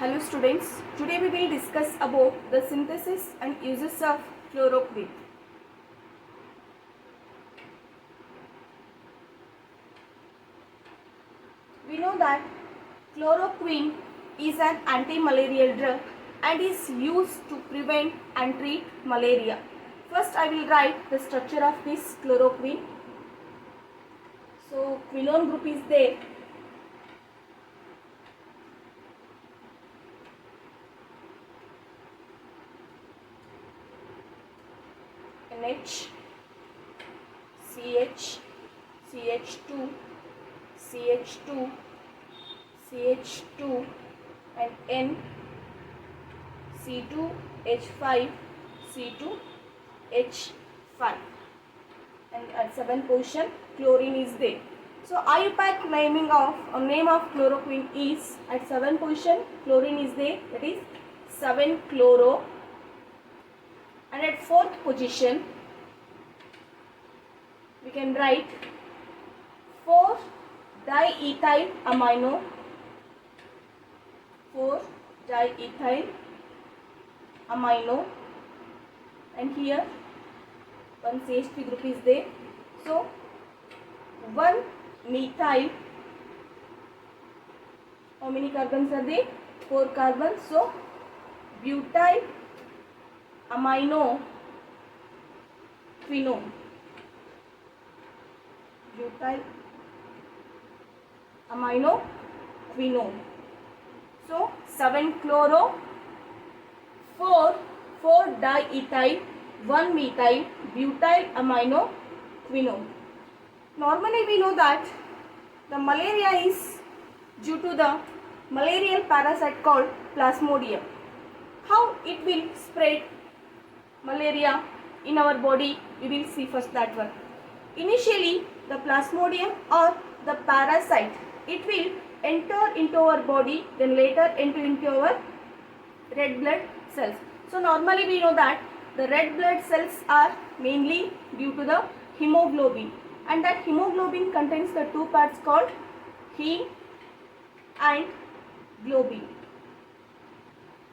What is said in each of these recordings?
Hello students, today we will discuss about the synthesis and uses of chloroquine. We know that chloroquine is an anti-malarial drug and is used to prevent and treat malaria. First I will write the structure of this chloroquine. So quinone group is there. NH, CH, CH2, CH2, CH2 and N, C2, H5, C2, H5, and at 7th position chlorine is there. So IUPAC name of chloroquine is at 7th position chlorine is there, that is 7-chloro, and at 4th position we can write 4-diethyl amino, 4-diethyl amino, and here one CH3 group is there. So 1-methyl, how many carbons are there? 4 carbons. So butyl amino quinone, butyl amino quinone. So 7-chloro, 4-diethyl, 1-methyl butyl amino quinone. Normally we know that the malaria is due to the malarial parasite called Plasmodium. How it will spread malaria in our body, we will see first that one. Initially the Plasmodium or the parasite, it will enter into our body, then later enter into our red blood cells. So normally we know that the red blood cells are mainly due to the hemoglobin, and that hemoglobin contains the two parts called heme and globin.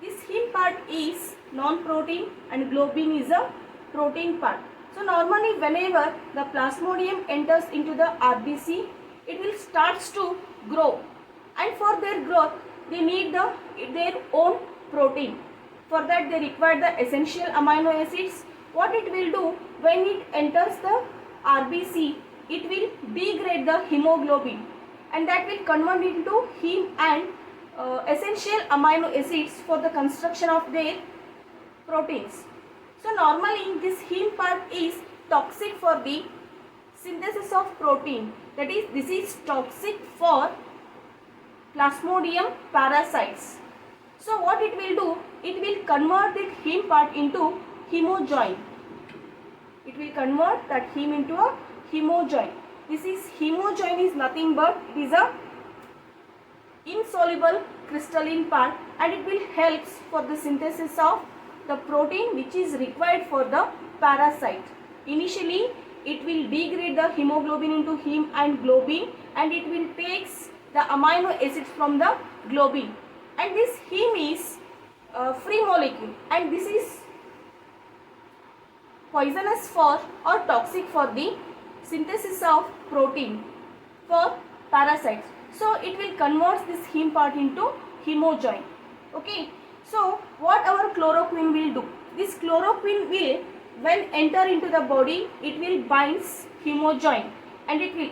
This heme part is non-protein and globin is a protein part. So normally whenever the Plasmodium enters into the RBC, it will starts to grow, and for their growth they need their own protein. For that they require the essential amino acids. What it will do, when it enters the RBC, it will degrade the hemoglobin, and that will convert into heme and essential amino acids for the construction of their proteins. So normally this heme part is toxic for the synthesis of protein, that is this is toxic for Plasmodium parasites. So what it will do, it will convert that heme part into hemojoin. It will convert that heme into a hemojoin. This is hemojoin is nothing but it is a insoluble crystalline part, and it will help for the synthesis of the protein which is required for the parasite. Initially it will degrade the hemoglobin into heme and globin, and it will takes the amino acids from the globin, and this heme is free molecule, and this is poisonous for or toxic for the synthesis of protein for parasites. So it will convert this heme part into hemojoin. Okay. So what our chloroquine will do? This chloroquine will, when enter into the body, it will binds hemojoin, and it will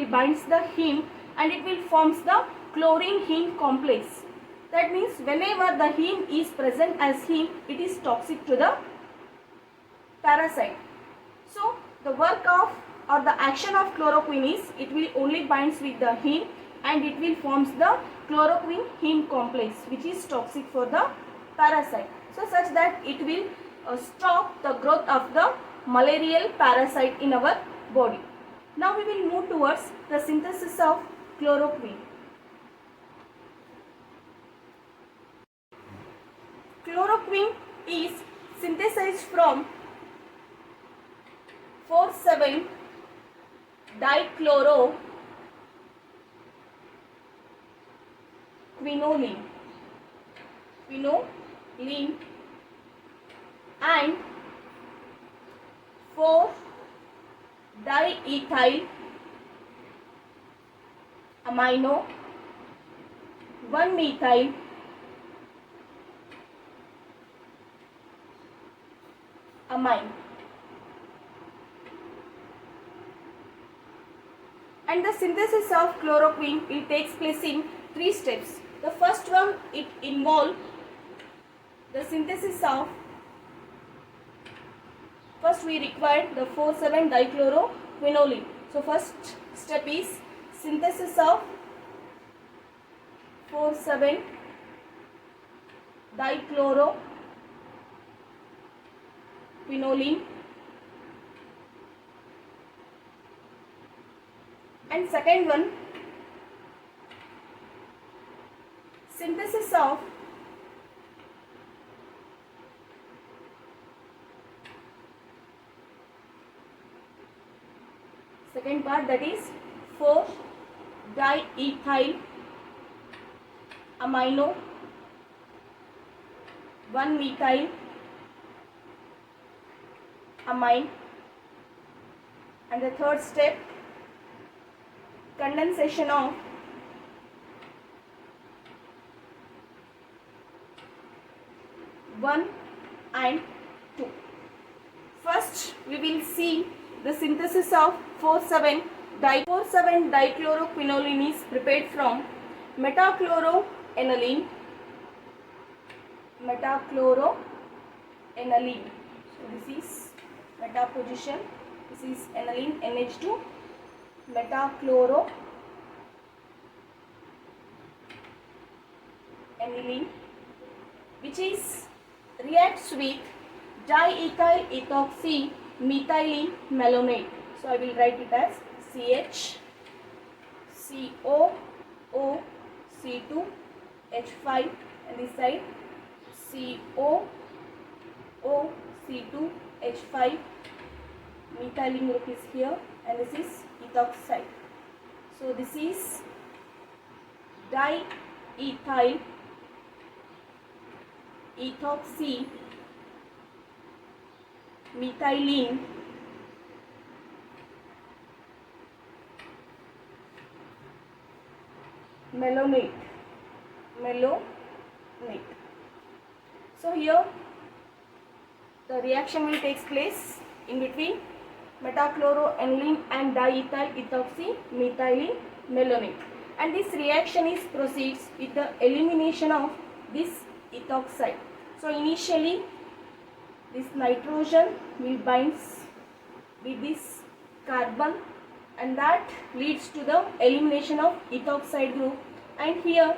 binds the heme, and it will forms the chlorine heme complex. That means whenever the heme is present as heme, it is toxic to the parasite. So the work of or the action of chloroquine is, it will only binds with the heme, and it will forms the chloroquine heme complex which is toxic for the parasite. So such that it will stop the growth of the malarial parasite in our body. Now we will move towards the synthesis of chloroquine. Chloroquine is synthesized from 4,7-dichloroquinoline. quinoline and 4-diethyl amino 1-methyl amine. And the synthesis of chloroquine, it takes place in 3 steps. The first one, it involves the synthesis of, first we require the 4,7-dichloroquinoline. So first step is synthesis of 4,7-dichloroquinoline. And second one, synthesis of second part, that is 4-diethyl amino 1-methyl amine. And the third step, condensation of one and 2. First, we will see the synthesis of 4,7-dichloroquinoline is prepared from metachloroaniline. So this is meta position. This is aniline NH2. Metachloroaniline, which is reacts with diethyl ethoxy methylene malonate. So I will write it as CHCOOC2H5, and this side COOC2H5. Methylene group is here, and this is ethoxide. So this is diethyl ethoxy methylene malonate. So here the reaction will take place in between metachloroaniline and diethyl ethoxy methylene malonate, and this reaction is proceeds with the elimination of this ethoxide. So initially this nitrogen will binds with this carbon, and that leads to the elimination of ethoxide group. And here,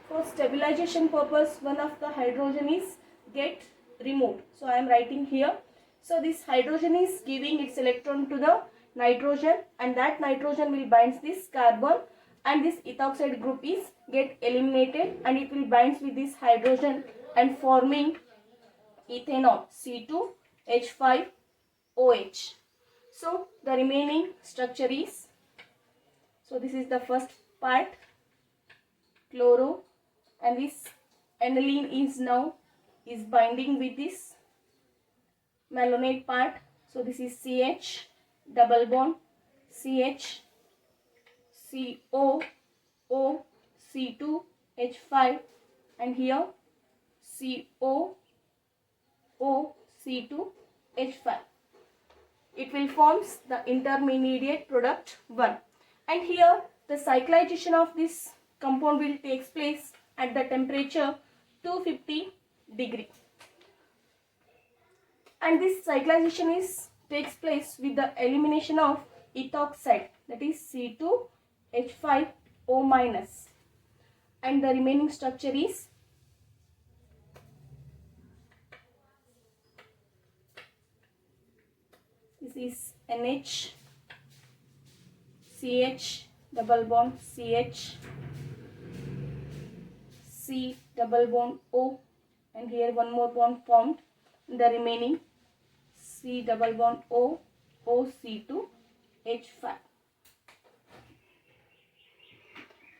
for stabilization purpose, one of the hydrogen is get removed. So I am writing here. So this hydrogen is giving its electron to the nitrogen, and that nitrogen will binds this carbon, and this ethoxide group is get eliminated, and it will binds with this hydrogen and forming ethanol C2H5OH. So the remaining structure is, so this is the first part, chloro, and this aniline is now is binding with this malonate part. So this is CH double bond CH COO C2H5, and here COO C2H5. It will forms the intermediate product 1, and here the cyclization of this compound will takes place at the temperature 250 degree, and this cyclization is takes place with the elimination of ethoxide, that is C2H5O minus, and the remaining structure is this is NH CH double bond CH C double bond O, and here one more bond formed, the remaining C double bond O OC2H5.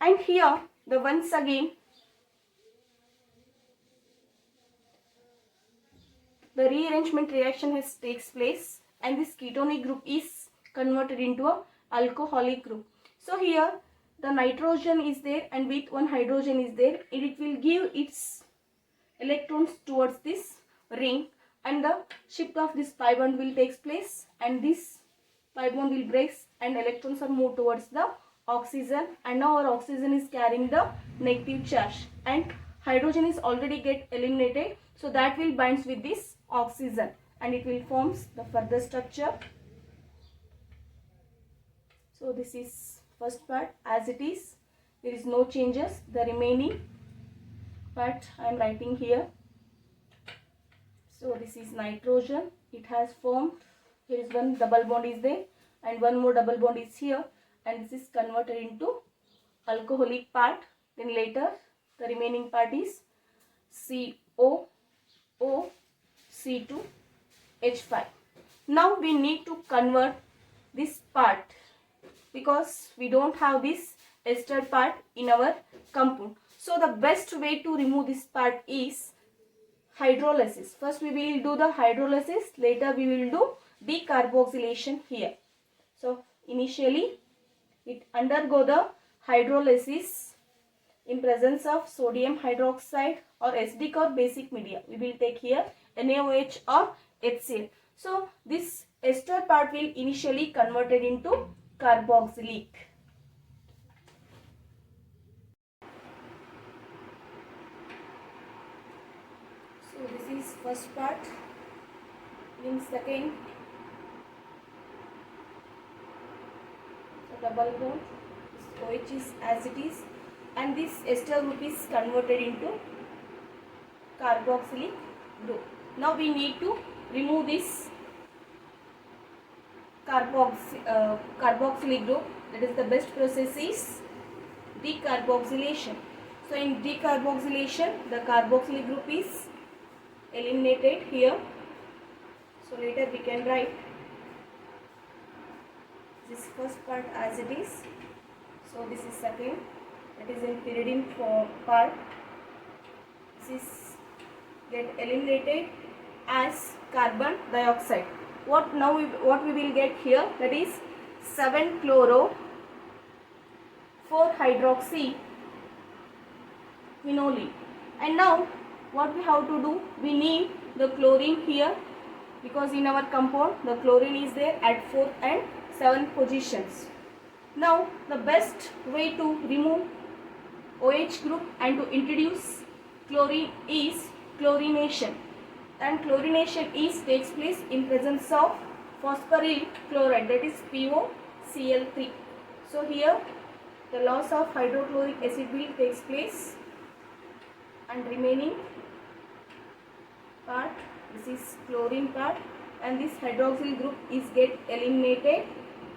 And here the once again the rearrangement reaction has takes place and this ketonic group is converted into a alcoholic group. So here the nitrogen is there and with one hydrogen is there, it will give its electrons towards this ring and the shift of this pi bond will take place and this pi bond will break and electrons are moved towards the oxygen, and now our oxygen is carrying the negative charge and hydrogen is already get eliminated, so that will binds with this oxygen and it will forms the further structure. So this is first part as it is, there is no changes. The remaining part I am writing here. So this is nitrogen, it has formed, here is one double bond is there and one more double bond is here, and this is converted into alcoholic part. Then later the remaining part is COO C2H5. Now we need to convert this part because we don't have this ester part in our compound. So the best way to remove this part is hydrolysis. First we will do the hydrolysis, later we will do decarboxylation here. So initially it undergo the hydrolysis in presence of sodium hydroxide or acidic or basic media. We will take here NaOH or HCl. So this ester part will initially converted into carboxylic. So this is first part. In second, so double bond, OH is as it is, and this ester group is converted into carboxylic group. Now we need to remove this carboxylic group. That is the best process is decarboxylation. So in decarboxylation, the carboxylic group is eliminated here. So later we can write this first part as it is. So this is second, that is in pyridine part. This is get eliminated as carbon dioxide. What we will get here, that is 7-chloro 4-hydroxy quinoline. And now what we have to do, we need the chlorine here because in our compound the chlorine is there at 4th and 7th positions. Now the best way to remove OH group and to introduce chlorine is chlorination, and chlorination takes place in presence of phosphoryl chloride, that is POCl3. So here the loss of hydrochloric acid will takes place and remaining part, this is chlorine part, and this hydroxyl group is get eliminated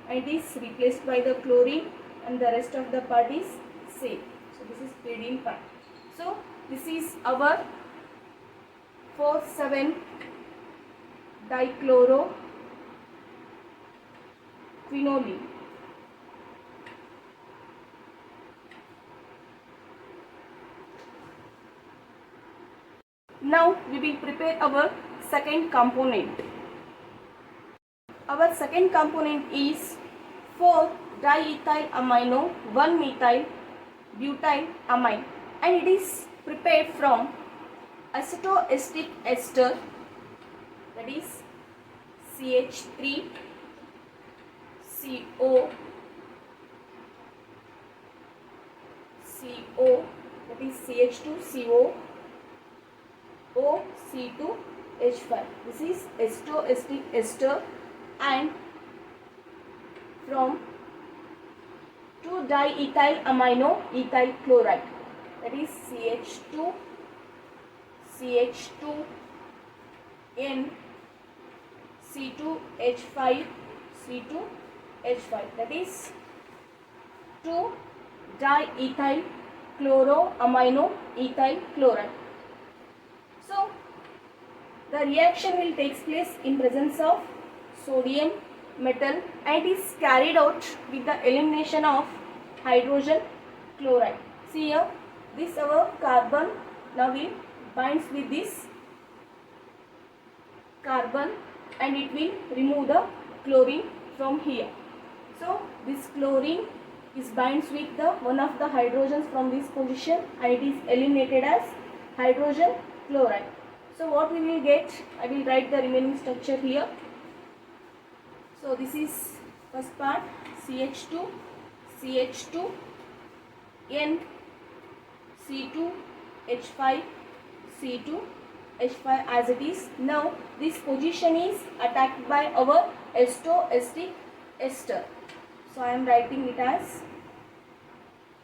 and it is replaced by the chlorine and the rest of the part is same. So this is pyridine part. So this is our 4,7 dichloro quinoline. Now we will prepare our second component. Our second component is 4-diethyl amino 1-methyl butyl amine, and it is prepared from acetoacetic ester, that is CH3 CO that is CH2CO OC2H5. This is acetoacetic ester, and from 2-diethyl amino ethyl chloride, that is CH2 CH2N C2H5 C2H5, that is 2-diethyl chloroamino ethyl chloride. So the reaction will take place in presence of sodium metal and is carried out with the elimination of hydrogen chloride. See here, this our carbon now will binds with this carbon and it will remove the chlorine from here. So this chlorine is binds with the one of the hydrogens from this position and it is eliminated as hydrogen chloride. So what we will get, I will write the remaining structure here. So this is first part, CH2, CH2, N, C2, H5, C2, H5 as it is. Now this position is attacked by our acetic ester. So I am writing it as,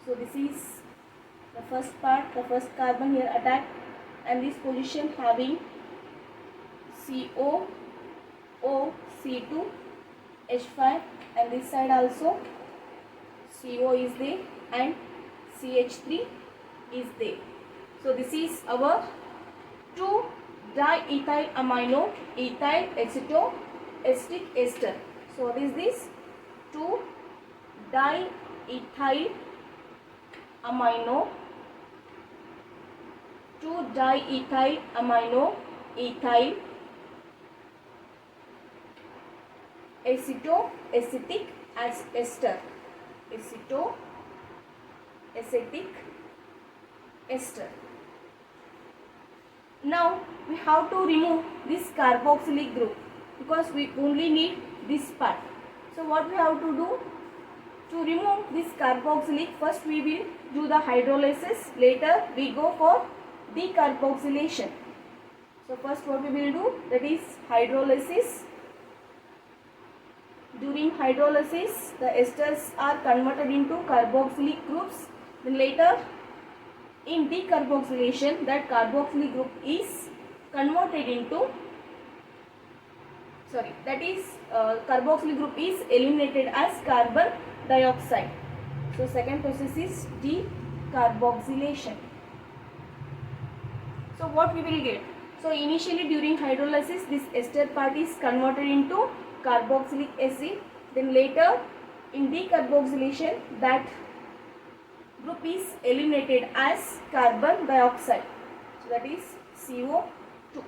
so this is the first part, the first carbon here attacked, and this position having CO, O, C2, H5, and this side also CO is there and CH3 is there. So this is our 2-diethyl amino ethyl acetoacetic ester. So what is this? 2-diethyl amino ethyl acetoacetic ester. Acetoacetic ester. Now we have to remove this carboxylic group because we only need this part. So what we have to do? To remove this carboxylic, first we will do the hydrolysis, later we go for decarboxylation. So first what we will do, that is hydrolysis. During hydrolysis, the esters are converted into carboxylic groups. Then later in decarboxylation, that carboxylic group is converted into, carboxylic group is eliminated as carbon dioxide. So second process is decarboxylation. So what we will get? So initially during hydrolysis, this ester part is converted into carboxylic acid. Then later in decarboxylation, that group is eliminated as carbon dioxide. So that is CO2.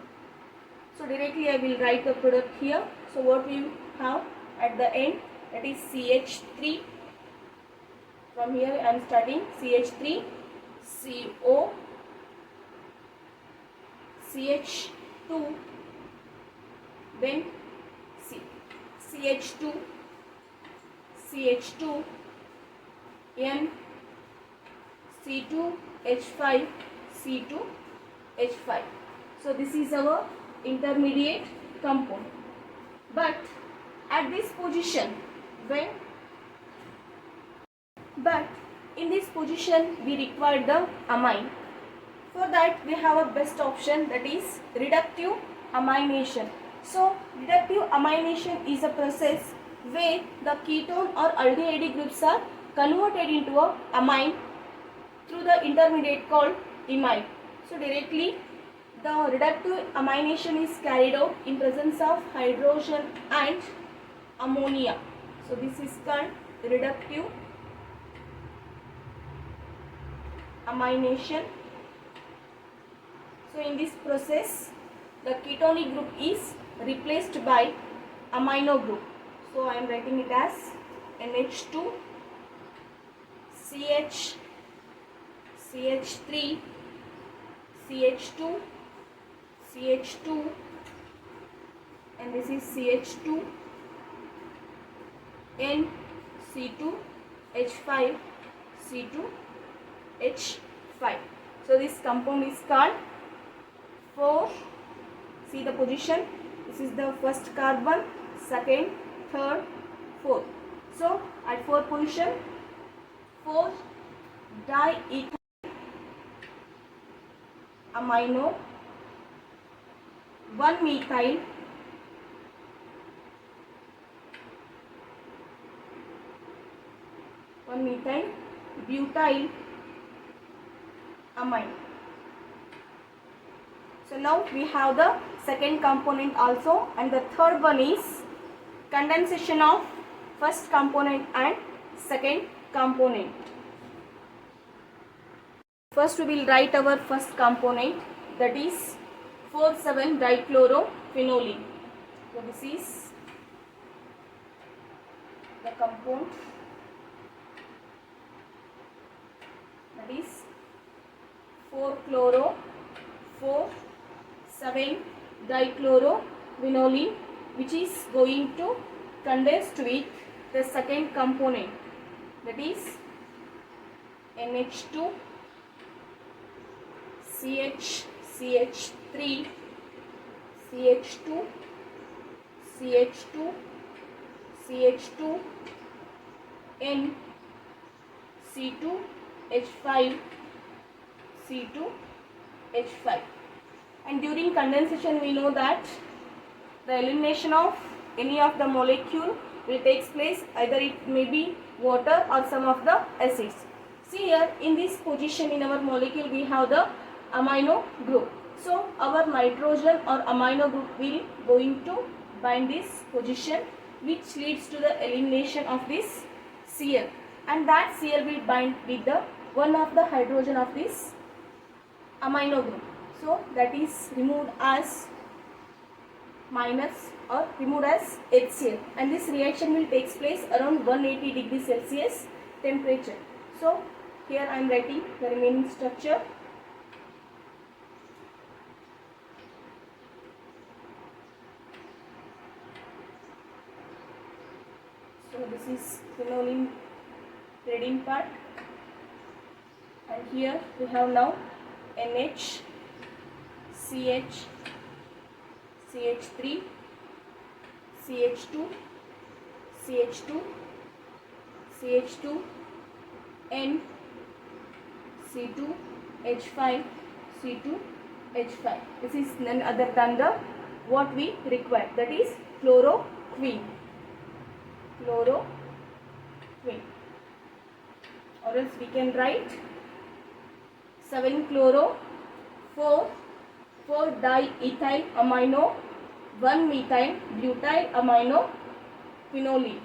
So directly I will write the product here. So what we have at the end, that is CH3. From here I am starting CH3, CO, CH2, then CH2, CH2, N, C2, H5, C2, H5. So this is our intermediate compound. But at this position, in this position we require the amine. For that we have a best option, that is reductive amination. So reductive amination is a process where the ketone or aldehyde groups are converted into a amine through the intermediate called imide. So directly the reductive amination is carried out in presence of hydrogen and ammonia. So this is called reductive amination. So in this process, the ketonic group is replaced by amino group. So I am writing it as NH2, CH, CH3, CH2, CH2, and this is CH2, N, C2, H5, C2, H5. So this compound is called 4. See the position. This is the first carbon, second, third, fourth. So at 4th position, 4-diethyl amino 1-methyl butyl amine. So now we have the second component also, and the third one is condensation of first component and second component. First we will write our first component, that is 4,7-dichlorophenolene. So this is the compound, that is 4-chloro-4,7-dichlorophenolene, which is going to condense with the second component, that is NH2 CH3 CH2 CH2 CH2 N C2 H5 C2 H5. And during condensation we know that the elimination of any of the molecule will take place, either it may be water or some of the acids. See here, in this position in our molecule we have the amino group. So our nitrogen or amino group will going to bind this position, which leads to the elimination of this Cl, and that Cl will bind with the one of the hydrogen of this amino group. So that is removed as minus or removed as HCl, and this reaction will take place around 180 degrees Celsius temperature. So here I am writing the remaining structure. So this is phenolene trading part, and here we have now NH, CH, CH3, CH2, CH2, CH2, N, C2, H5, C2, H5. This is none other than the what we require, that is chloroquine. Chloroquine. Or else we can write 7-chloro-4,4-diethyl amino 1-methyl butyl amino phenolene.